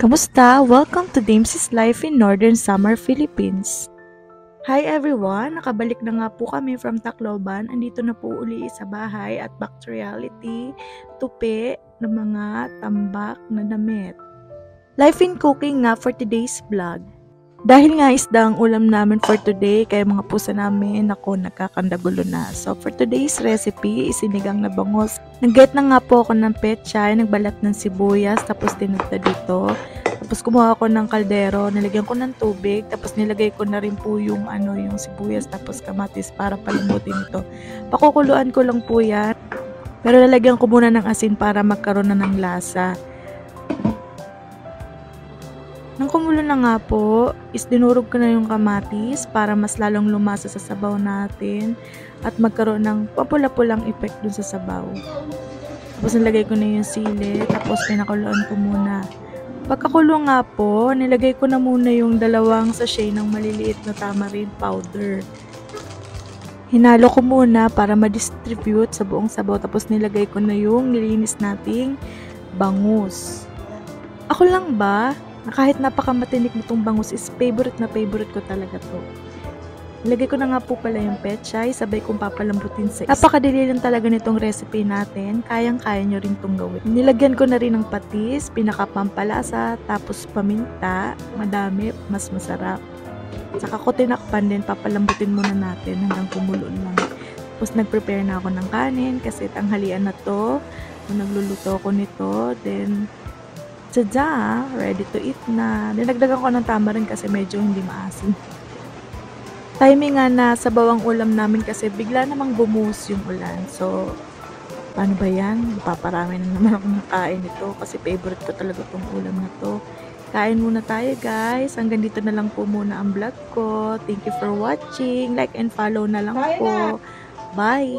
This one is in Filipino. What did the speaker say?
Kamusta? Welcome to Dames's Life in Northern Samar, Philippines. Hi everyone! Nakabalik na nga po kami from Tacloban. Andito na po uli sa bahay at back to reality, tupi ng mga tambak na damit. Life in cooking nga for today's vlog. Dahil nga isda ang ulam namin for today, kaya mga pusa namin, ako nagkakandagulo na. So for today's recipe, isinigang na bangus. Nag-get na nga po ako ng pechay, nagbalat ng sibuyas, tapos tinagda dito. Tapos kumuha ako ng kaldero, nilagyan ko ng tubig, tapos nilagay ko na rin po yung sibuyas, tapos kamatis para palambutin ito. Pakukuluan ko lang po yan. Pero lalagyan ko muna ng asin para magkaroon na ng lasa. Nang kumulo na nga po, is dinurog ko na yung kamatis para mas lalong lumasa sa sabaw natin at magkaroon ng papula-pulang effect dun sa sabaw. Tapos nilagay ko na yung sili, tapos pinakuluan ko muna. Pagkakulo nga po, nilagay ko na muna yung 2 sachet ng maliliit na tamarind powder. Hinalo ko muna para ma-distribute sa buong sabaw, tapos nilagay ko na yung nilinis nating bangus. Ako lang ba? Na kahit napakamatinik nitong bangus is favorite ko talaga to. Ilagay ko na nga po pala yung pechay, sabay kong papalambutin sa isa. Napakadali lang talaga nitong recipe natin, kayang-kaya nyo rin itong gawin. Nilagyan ko na rin ng patis, pinakapampalasa, tapos paminta, madami, mas masarap. Saka ko tinakpan din, papalambutin muna natin hanggang kumulo lang. Tapos nag-prepare na ako ng kanin kasi tanghalian na to. Nagluluto ako nito, then tada! Ready to eat na. Dinagdagan ko ng tamarin kasi medyo hindi maasim. Timing nga na sa bawang ulam namin kasi bigla namang bumuhos yung ulan. So, paano ba yan? Paparami na naman ako ng kain nito kasi favorite ko talaga itong ulam na to. Kain muna tayo guys. Hanggang dito na lang po muna ang vlog ko. Thank you for watching. Like and follow na lang po. Bye!